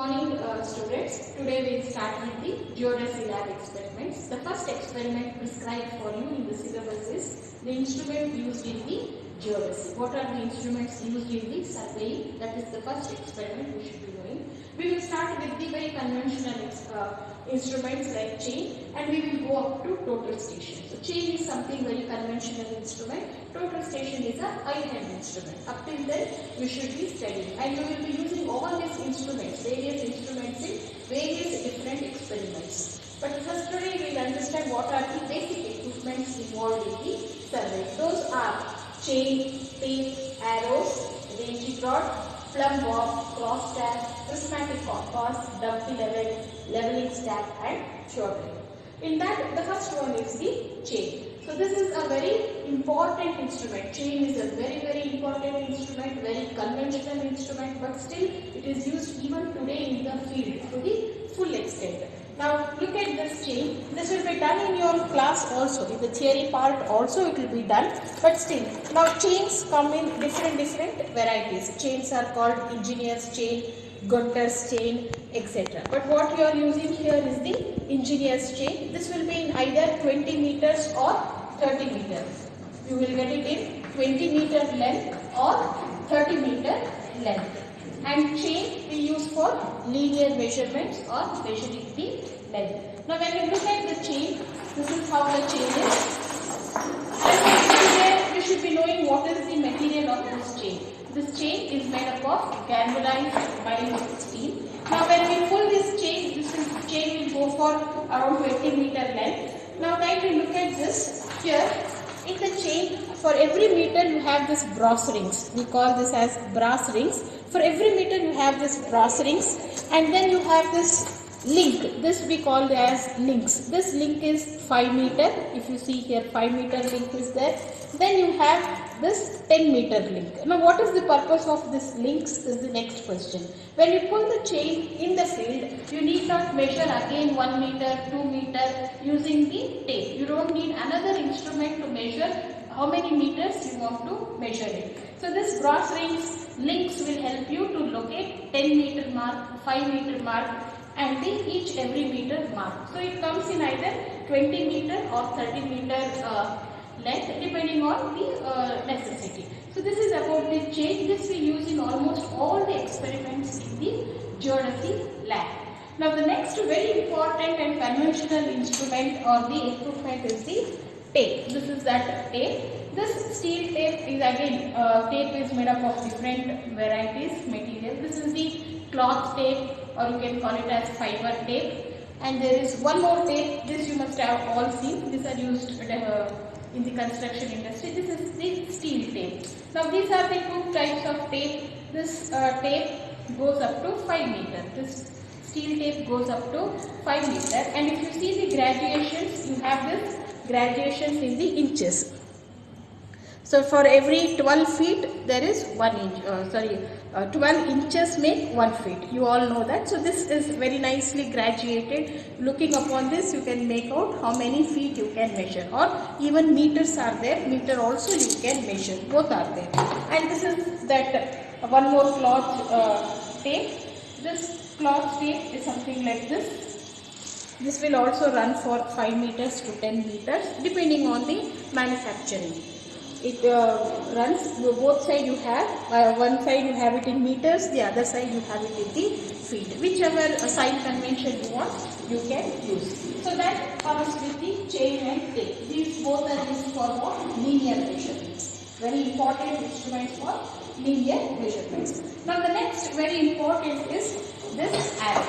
morning students. Today we will start with the geodesy lab experiments. The first experiment prescribed for you in the syllabus is the instrument used in the geodesy. What are the instruments used in the surveying? That is the first experiment we should be doing. We will start with the very conventional instruments like chain, and we will go up to total station. So chain is something very conventional instrument. Total station is a high-end instrument. Up till then you should be studying, and you will be using all these instruments, various instruments in various different experiments. But first today we will understand what are the basic equipments involved in the survey. Those are chain, tape, arrows, ranging rod, plumb bob, cross tab, prismatic compass, dumpy level, leveling stack and shortening. In that, the first one is the chain. So this is a very important instrument. Chain is a very important instrument, very conventional instrument, but still it is used even today in the field to the full extent. Now look at this chain. This will be done in your class also. In the theory part also it will be done. But still, now chains come in different varieties. Chains are called engineer's chain, Gunter's chain, etc. But what you are using here is the engineer's chain. This will be in either 20 meters or 30 meters. You will get it in 20 meter length or 30 meter length. And chain we use for linear measurements or measuring the length. Now when you look at the chain, this is how the chain is. And you should be knowing what is the material of this chain. This chain is made up of galvanized mild steel. Now when we pull this chain will go for around 20 meter length. Now kindly look at this here. In the chain, for every meter you have this brass rings. We call this as brass rings. For every meter you have this brass rings, and then you have this link. This we call as links. This link is 5 meter. If you see here, 5 meter link is there. Then you have this 10 meter link. Now what is the purpose of this links is the next question. When you pull the chain in the field, you need not measure again 1 meter, 2 meter using the tape. You don't need another instrument to measure how many meters you want to measure it. So this brass rings links will help you to locate 10 meter mark, 5 meter mark and the every meter mark. So it comes in either 20 meter or 30 meter length depending on the necessity. So this is about the chain. This we use in almost all the experiments in the geodesy lab. Now the next very important and conventional instrument or the equipment is the tape. This is that tape. This steel tape is again, tape is made up of different varieties, material. This is the cloth tape, or you can call it as fiber tape. And there is one more tape. This you must have all seen. These are used in the construction industry. This is the steel tape. Now these are the two types of tape. This tape goes up to 5 meter. This steel tape goes up to 5 meter. And if you see the graduations, you have this graduations in the inches. So for every 12 feet there is 1 inch, 12 inches make 1 feet. You all know that. So this is very nicely graduated. Looking upon this you can make out how many feet you can measure, or even meters are there. Meter also you can measure. Both are there. And this is that one more cloth tape. This cloth tape is something like this. This will also run for 5 meters to 10 meters depending on the manufacturing. It runs both sides. You have one side you have it in meters, the other side you have it in the feet. Whichever sign convention you want, you can use. So that comes with the chain and tape. These both are used for what? Linear measurements. Very important instruments for linear measurements. Now the next very important is this arrow.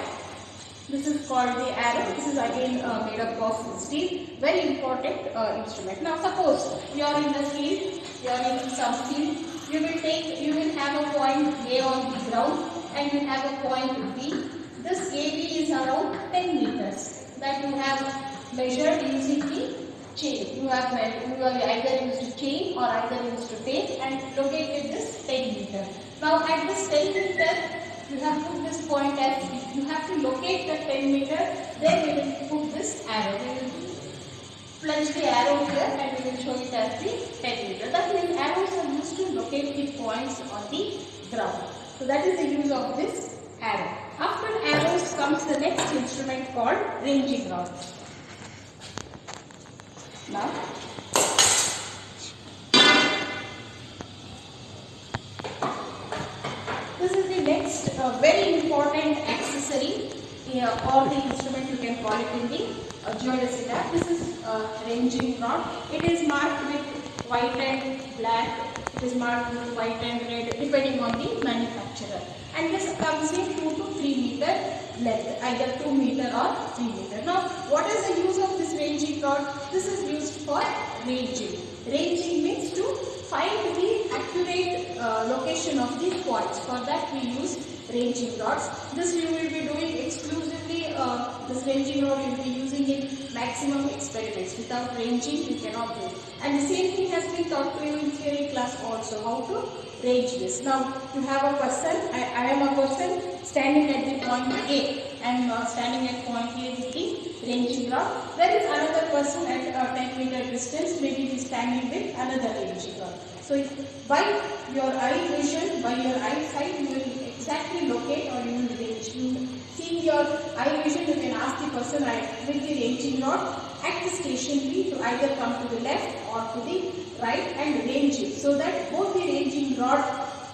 This is called the arrow. This is again made up of steel. Very important instrument. Now suppose you are in the field, you are in some field. You will have a point A on the ground and you have a point B. This AB is around 10 meters that you have measured using the chain. You have either used chain or either used tape and located this 10 meter. Now at this 10 meter, you have put this point as B. You have to locate the 10 meter, then we will put this arrow. We will plunge the arrow here and we will show it as the 10 meter. That means arrows are used to locate the points on the ground. So that is the use of this arrow. After the next instrument called ranging rod. Now, this is the next very important accessory or the instrument, you can call it in the geodesy lab. This is ranging rod. It is marked with white and black. It is marked with white and red depending on the manufacturer. And this comes in 2 to 3 meter length, either 2 meter or 3 meter. Now, what is the use of this ranging rod? This is used for ranging. Ranging means to find the accurate location of the points. For that we use ranging rods. This you will be doing exclusively, this ranging rod you will be using in maximum experiments. Without ranging you cannot do it. And the same thing has been taught to you in theory class also, how to range this. Now you have a person, I am a person standing at the point A. I am standing at point A with the ranging rod. There is another person at a 10 meter distance, maybe he is standing with another ranging rod. So by your eye vision, by your eyesight, you will exactly locate or you will range. You see your eye vision, you can ask the person with the ranging rod at the station B to either come to the left or to the right and range it, so that both the ranging rod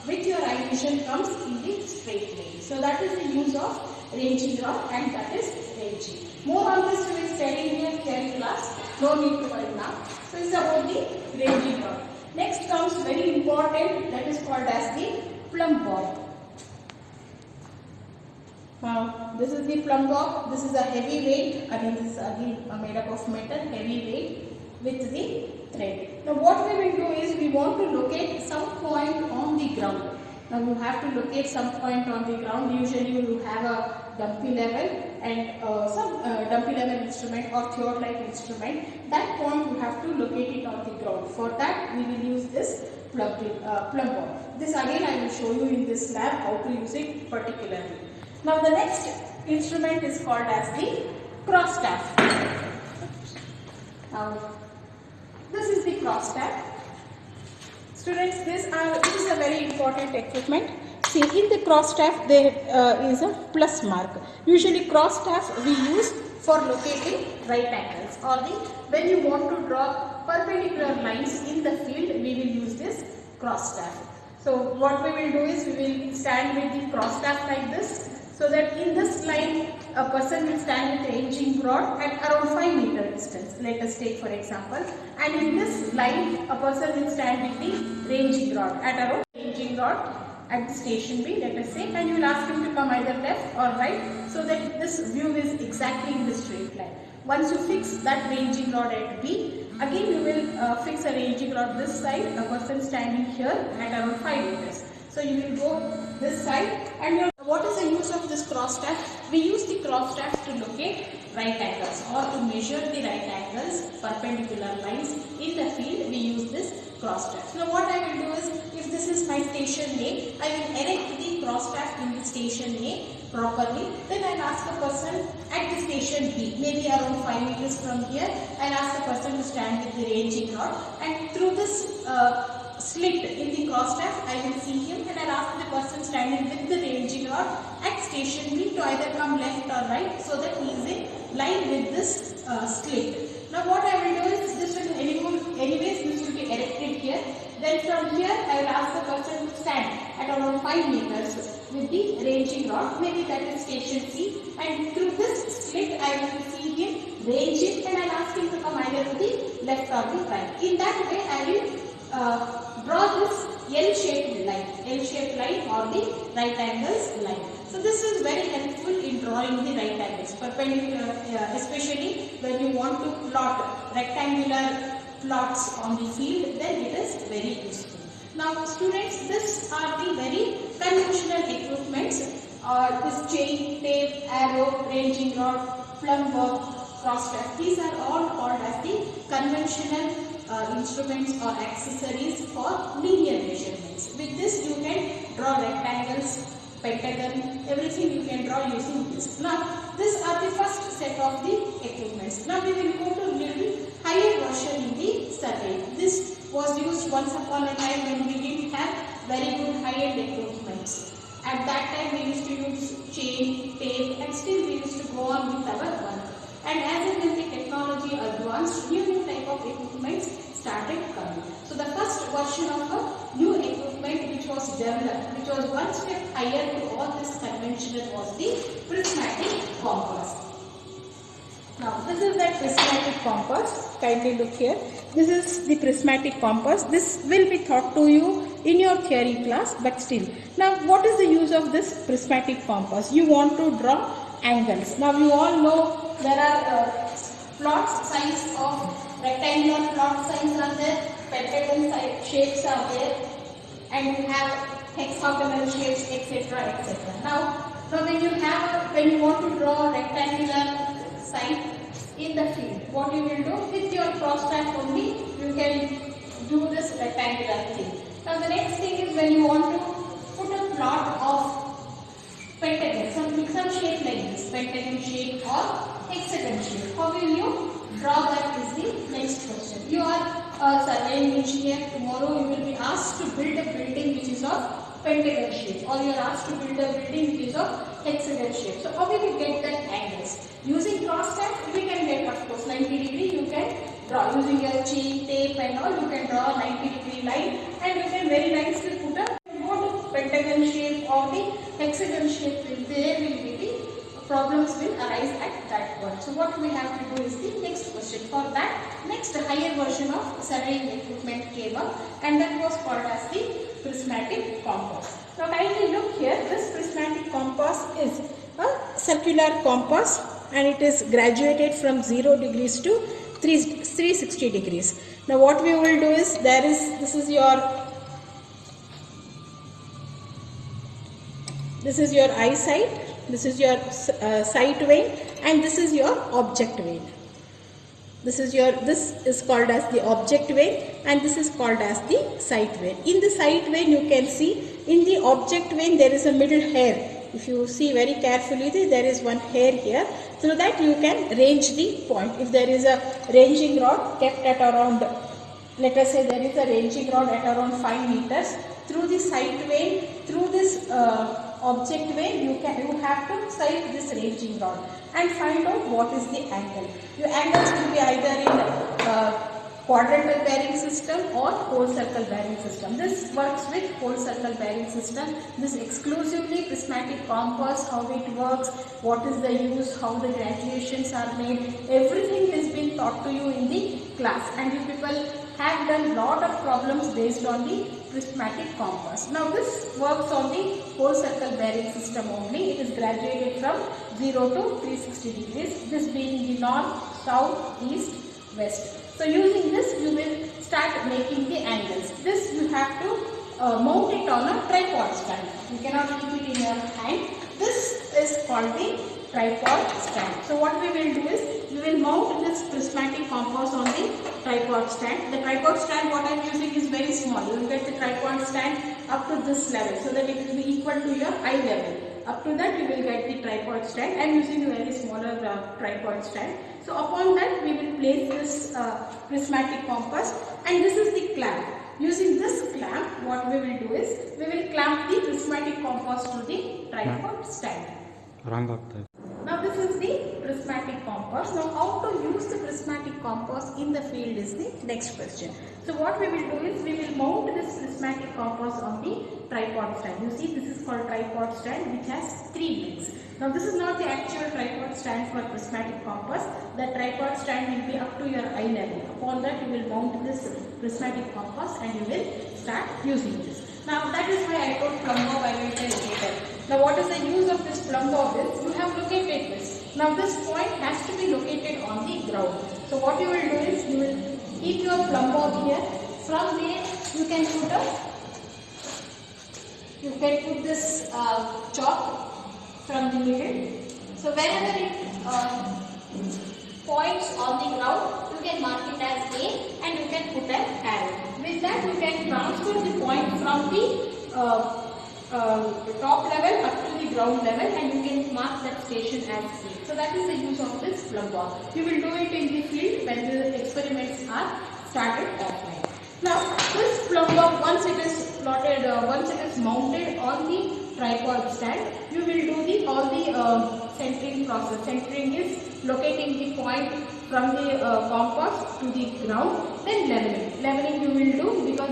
with your eye vision comes in the straight line. So that is the use of ranging rod, and that is ranging. More on this we will study in your theory class. No need to worry now. So it's about the ranging rod. Next comes very important, that is called as the plumb bob. Now this is the plumb bob. This is a heavy weight. Again, this is again made up of metal, heavy weight with the thread. Now what we will do is we want to locate some point on the ground. Now you have to locate some point on the ground. Usually you have a dumpy level and some dumpy level instrument or theodolite instrument. That point you have to locate it on the ground. For that we will use this plumb bob. This again I will show you in this lab how to use it particularly. Now the next instrument is called as the cross staff. Now this is the cross staff. Students, this is a very important equipment. See, in the cross staff there is a plus mark. Usually cross staff we use for locating right angles, or when you want to draw perpendicular lines in the field, we will use this cross staff. So what we will do is we will stand with the cross staff like this, so that in this line a person will stand with the ranging rod at around 5 meter distance. Let us take for example, and in this line a person will stand with the ranging rod at around at the station B, let us say, and you will ask him to come either left or right, so that this view is exactly in the straight line. Once you fix that ranging rod at B, again you will fix a ranging rod this side, a person standing here at around 5 meters. So you will go this side, and what is the use of this cross staff? We use the cross staff to locate right angles or to measure the right angles, perpendicular lines in the field. We use this cross staff. Now what I will do is, if this is my station A, I will erect the cross staff in the station A properly. Then I will ask the person at the station B, maybe around 5 meters from here, I will ask the person to stand with the ranging rod, and through this slit in the cross staff I will see him, and I will ask the person standing with the ranging rod at station B to either come left or right, so that he is in line with this slit. Now what I will do is, this will anyways this will be erected here. Then from here I will ask the person to stand at around 5 meters with the ranging rod, maybe that is station C, and through this slit I will see him range it, and I will ask him to come either to the left or the right. In that way I will draw this L-shaped line or the right angles line. So this is very helpful in drawing the right angles, perpendicular, especially when you want to plot rectangular plots on the field, then it is very useful. Now students, these are the very conventional equipments, this chain, tape, arrow, ranging rod, plumb bob, cross staff. These are all called as the conventional instruments or accessories for linear measurements. With this you can draw rectangles, pentagon, everything you can draw using this. Now these are the first set of the equipments. Now we will go to a little higher version in the survey. This was used once upon a time when we didn't have very good high-end equipments. At that time we used to use chain, tape, and still we used to go on with our work. And as it is the technology advanced, new type of equipment started coming. So the first version of a new equipment which was developed, which was one step higher to all this conventional, was the prismatic compass. Now this is that prismatic compass. Kindly look here. This is the prismatic compass. This will be taught to you in your theory class, but still. Now what is the use of this prismatic compass? You want to draw angles. Now you all know there are plots size of rectangular plot size are there, pentagon shapes are there, and you have hexagonal shapes, etc., etc. Now when you want to draw a rectangular side in the field, what you will do with your cross tab only, you can do this rectangular thing. Now the next thing is when you want to put a plot of pentagon, some shape like this, pentagon shape or hexagon shape. How will you draw that is the next question. You are a surveying engineer. Tomorrow you will be asked to build a building which is of pentagon shape, or you are asked to build a building which is of hexagon shape. So how will you get that angles? Using cross tab, we can get, of course, 90 degree you can draw. Using your chain, tape and all, you can draw a 90-degree line, and you can very nicely put a pentagon shape or the hexagon shape. There will be the problems will arise at that point. So what we have to do is the next question. For that, next higher version of surveying equipment came up, and that was called as the prismatic compass. Now kindly look here. This prismatic compass is a circular compass, and it is graduated from 0 degrees to 360 degrees. Now what we will do is, this is your eyesight, this is your sight vein, and this is your object vein. This is called as the object vein, and this is called as the sight vein. In the sight vein, you can see in the object vein there is a middle hair. If you see very carefully, there is one hair here, so that you can range the point. If there is a ranging rod kept at around, let us say there is a ranging rod at around 5 meters, through the sight vein, through this object vein, you have to sight this ranging rod and find out what is the angle. Your angles will be either in quadrantal bearing system or whole circle bearing system. This works with whole circle bearing system. This exclusively prismatic compass, how it works, what is the use, how the graduations are made, everything is being taught to you in the class, and you people have done lot of problems based on the prismatic compass. Now this works on the whole circle bearing system only. It is graduated from 0 to 360 degrees, this being the north, south, east, west. So using this you will start making the angles. This you have to mount it on a tripod stand. You cannot keep it in your hand. This is called the tripod stand. So what we will do is, we will mount this prismatic compass on the tripod stand. The tripod stand what I am using is very small. You will get the tripod stand up to this level, so that it will be equal to your eye level. Up to that you will get the tripod stand. I am using a very smaller tripod stand. So upon that we will place this prismatic compass, and this is the clamp. Using this clamp, what we will do is, we will clamp the prismatic compass to the tripod stand. Now this is the prismatic compass. Now how to use the prismatic compass in the field is the next question. So what we will do is, we will mount this prismatic compass on the tripod stand. You see, this is called tripod stand, which has 3 legs. Now this is not the actual tripod stand for prismatic compass. The tripod stand will be up to your eye level. Upon that you will mount this prismatic compass and you will start using this. Now that is why I told plumb bob I will tell later. Now what is the use of this plumb bob is, you have located this. Now this point has to be located on the ground. So what you will do is, you will keep your plumb bob here. From there you can put this chalk from the middle. So wherever it points on the ground, you can mark it as A and you can put an arrow. With that you can transfer the point from the top level up to the ground level, and you can mark that station as C. So that is the use of this plumb bob. You will do it in the field when the experiments are started offline. Now this plumb bob, once it is plotted, once it is mounted on the tripod stand, you will do all the centering process. Centering is locating the point from the compass to the ground. Then leveling. Leveling you will do because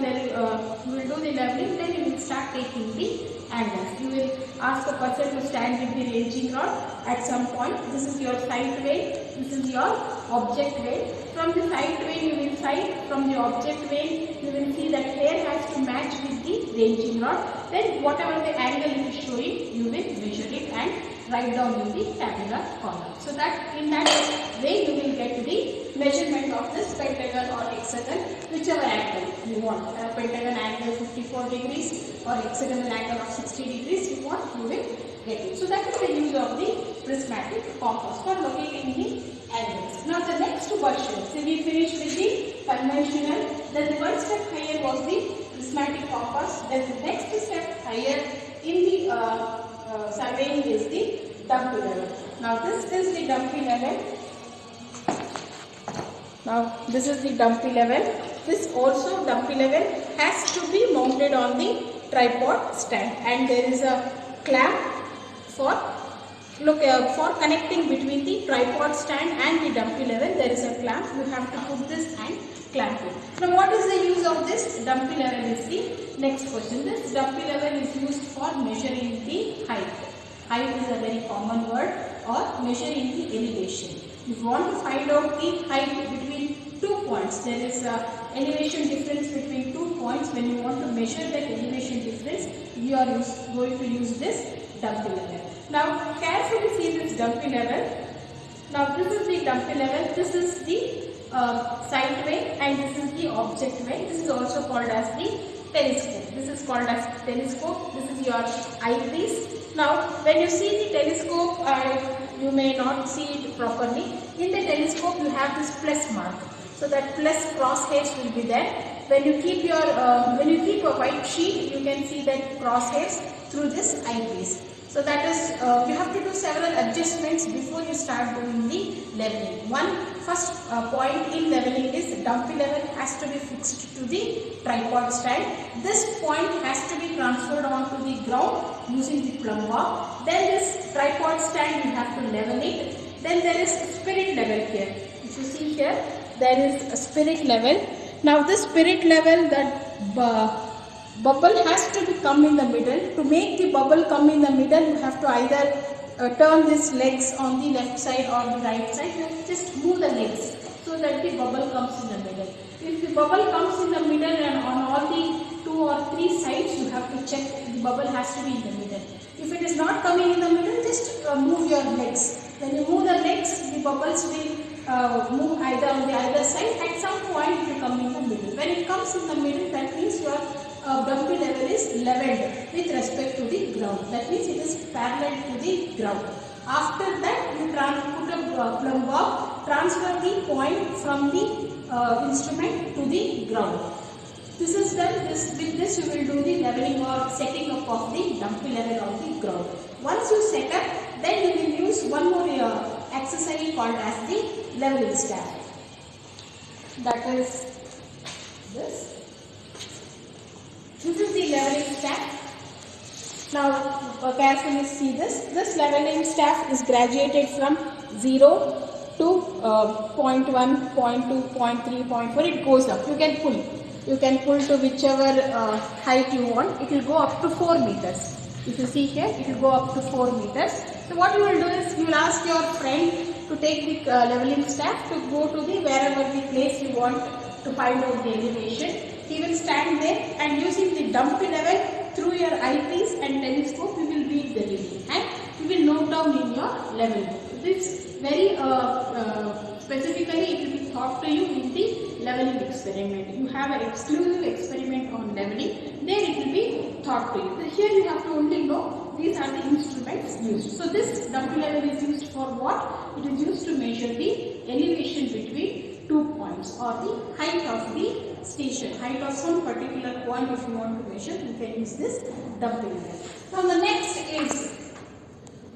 you will do the leveling. Then you will start taking the angles. You will ask a person to stand with the ranging rod at some point. This is your sight vein. This is your object vein. From the sight vein you will sight. From the object vein you will see that hair has to match with the ranging rod. Then whatever the angle it is showing, you will measure it and write down in the tabular column. So that in that way you will get the measurement of this pentagon or hexagon, whichever angle you want. Pentagon angle 54 degrees or hexagonal angle of 60 degrees you want, you will get it. So that is the use of the prismatic compass for locating the angles. Now the next version, so we finished with the conventional, then the one step higher was the prismatic compass, then the next step higher in the surveying is the dumpy level. Now this is the dumpy level. Now this is the dumpy level. This also dumpy level has to be mounted on the tripod stand, and there is a clamp for for connecting between the tripod stand and the dumpy level. There is a clamp. You have to put this and clamp it. Now what is the use of this dumpy level is the next question. This dumpy level is used for measuring the height. Height is a very common word, or measuring the elevation. If you want to find out the height between 2 points, there is a elevation difference between 2 points. When you want to measure that elevation difference, you are going to use this dumpy level. Now carefully see this dumpy level. Now this is the dumpy level. This is the sight vein and this is the object vein. This is also called as the telescope. This is called as telescope. This is your eyepiece. Now when you see the telescope, you may not see it properly. In the telescope you have this plus mark. So that plus crosshairs will be there. When you keep your a white sheet, you can see that crosshairs through this eyepiece. So that is, you have to do several adjustments before you start doing the leveling. First point in leveling is dumpy level has to be fixed to the tripod stand. This point has to be transferred onto the ground using the plumb bob. Then this tripod stand you have to level it. Then there is spirit level here. If you see here, there is a spirit level. Now this spirit level, that bubble has to come in the middle. To make the bubble come in the middle, you have to either turn these legs on the left side or the right side. You have to just move the legs so that the bubble comes in the middle. If the bubble comes in the middle and on all the 2 or 3 sides, you have to check the bubble has to be in the middle. If it is not coming in the middle, just move your legs. When you move the legs, the bubbles will move either on the either side. At some point, it will come in the middle. When it comes in the middle, that means your dumpy level is leveled with respect to the ground. That means it is parallel to the ground. After that, you put a plumb bob, transfer the point from the instrument to the ground. This is done. With this you will do the leveling or setting up of the dumpy level of the ground. Once you set up, then you will use one more accessory called as the leveling staff. That is this. This is the leveling staff. Now carefully see this. This leveling staff is graduated from 0 to 0.1, 0.2, 0.3, 0.4. It goes up. You can pull. You can pull to whichever height you want. It will go up to 4 meters. If you see here, it will go up to 4 meters. So what you will do is, you will ask your friend to take the leveling staff to go to the wherever the place you want to find out the elevation. He will stand there and using the dumpy level through your eyepiece and telescope, you will read the reading and you will note down in your level book. This very specifically it will be taught to you in the leveling experiment. You have an exclusive experiment on leveling. There it will be taught to you. Here you have to only know these are the instruments used. So this dumpy level is used for what? It is used to measure the elevation between 2 points or the height of the station, height of some particular point. If you want to measure, you can use this dumpy level. Now the next is,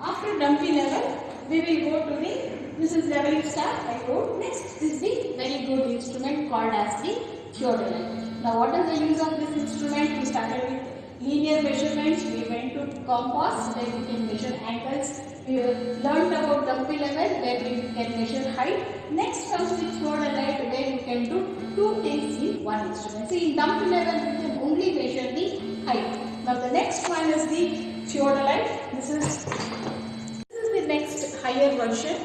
after dumpy level, we will go to this is leveling staff I wrote. Next is the very good instrument called as the theodolite. Now what is the use of this instrument? We started with linear measurements, we went to compass where we can measure angles, We learned about dumpy level where we can measure height. Next comes the theodolite where you can do two things in one instrument. See, in dumpy level we can only measure the height. Now the next one is the theodolite. This is the next higher version.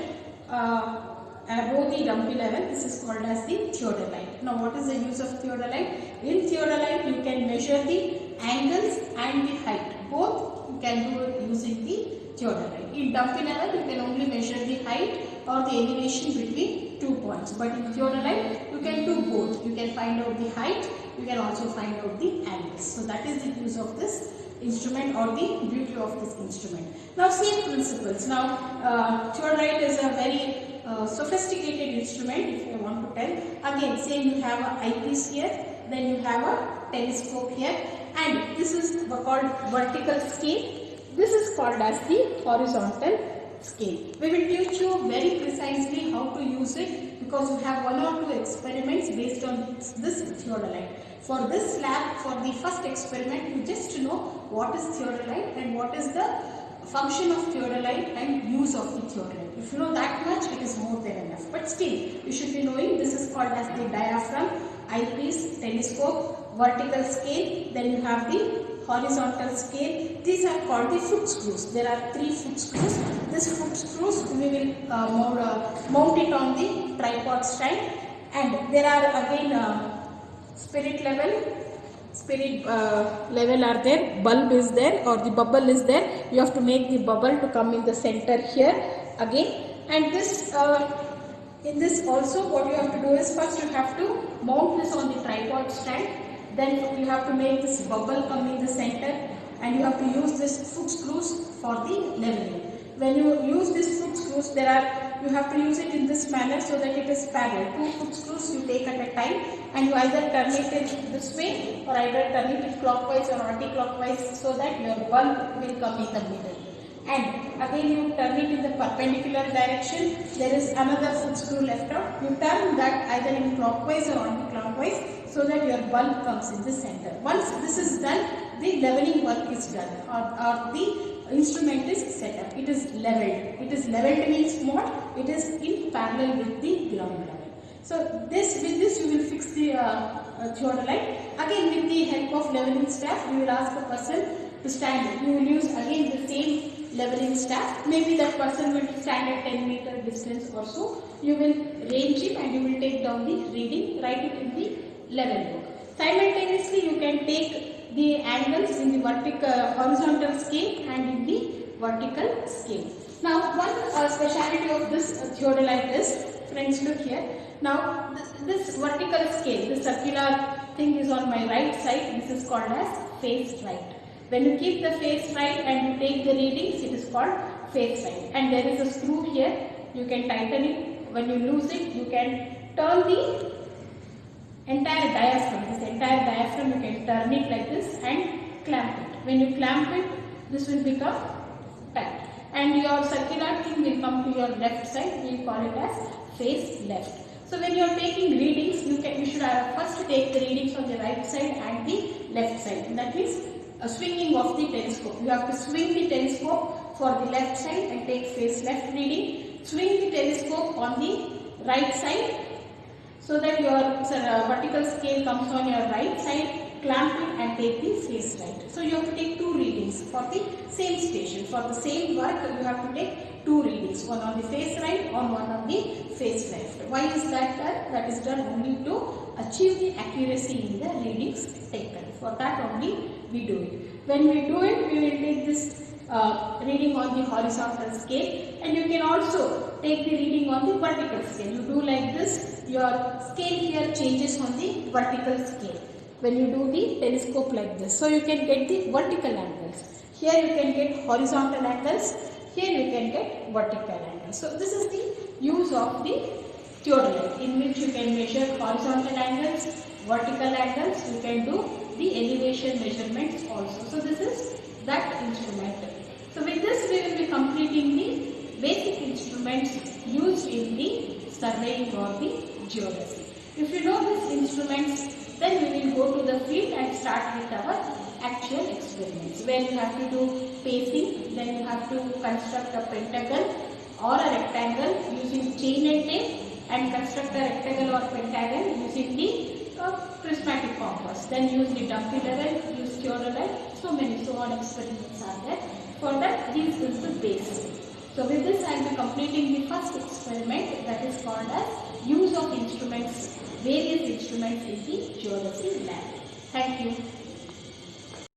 Above the dumpy level, this is called as the theodolite. Now what is the use of theodolite? In theodolite you can measure the angles and the height. Both you can do it using the theodolite. In dumpy level you can only measure the height or the elevation between 2 points. But in theodolite you can do both. You can find out the height, you can also find out the angles. So that is the use of this instrument or the beauty of this instrument. Now same principles. Now theodolite is a very sophisticated instrument, if I want to tell. Again, say you have an eyepiece here, then you have a telescope here, and this is called vertical scale. This is called as the horizontal scale. We will teach you very precisely how to use it because you have one or two experiments based on this theodolite. For this lab, for the first experiment, you just know what is theodolite and what is the function of theodolite and use of the theodolite. If you know that much, it is more than enough. But still, you should be knowing this is called as the diaphragm, eyepiece, telescope, vertical scale. Then you have the horizontal scale. These are called the foot screws. There are 3 foot screws. This foot screws we will mount it on the tripod stand. And there are again spirit level are there, bulb is there or the bubble is there. You have to make the bubble to come in the center here again. And this in this also what you have to do is first you have to mount this on the tripod stand. Then you have to make this bubble come in the center and you have to use this foot screws for the leveling. When you use these foot screws, you have to use it in this manner so that it is parallel. 2 foot screws you take at a time and you either turn it in this way or either turn it in clockwise or anti-clockwise so that your bulb will come in the middle. And again you turn it in the perpendicular direction. There is another foot screw left out. You turn that either in clockwise or anti-clockwise so that your bulb comes in the center. Once this is done, the leveling work is done or the instrument is set up. It is leveled. It is leveled means what? It is in parallel with the ground level. So with this you will fix the theodolite. Again with the help of leveling staff, you will ask the person to stand. You will use again the same leveling staff. Maybe that person will stand at 10 meter distance or so. You will range it and you will take down the reading, write it in the level book. Simultaneously you can take the angles in the horizontal scale and in the vertical scale. Now one speciality of this theodolite is, friends look here, now this vertical scale, the circular thing is on my right side, this is called as face right. When you keep the face right and you take the readings, it is called face right. And there is a screw here, you can tighten it. When you lose it, you can turn the entire diaphragm. This entire diaphragm you can turn it like this and clamp it. When you clamp it, this will become tight. And your circular thing will come to your left side. We call it as face left. So when you are taking readings, you should first take the readings on the right side and the left side. And that means a swinging of the telescope. You have to swing the telescope for the left side and take face left reading. Swing the telescope on the right side so that your vertical scale comes on your right side. Clamp it and take the face right. So you have to take 2 readings for the same station. For the same work, you have to take 2 readings. One on the face right and one on the face left. Why is that done? That is done only to achieve the accuracy in the readings taken. For that only we do it. When we do it, we will take this reading on the horizontal scale, and you can also take the reading on the vertical scale. You do like this, your scale here changes on the vertical scale when you do the telescope like this. So you can get the vertical angles. Here you can get horizontal angles, here you can get vertical angles. So this is the use of the theodolite, in which you can measure horizontal angles, vertical angles, you can do the elevation measurements also. So this is that instrument. So with this we will be completing the basic instruments used in the surveying or the geodesy. If you know these instruments, then we will go to the field and start with our actual experiments, where you have to do spacing. Then you have to construct a pentagon or a rectangle using chain and tape, and construct a rectangle or pentagon using the prismatic compass. Then use the dumpy level, use theodolite, so on experiments are there. For that, this is the base. So with this, I will be completing the first experiment, that is called as use of instruments, various instruments in the geology lab. Thank you.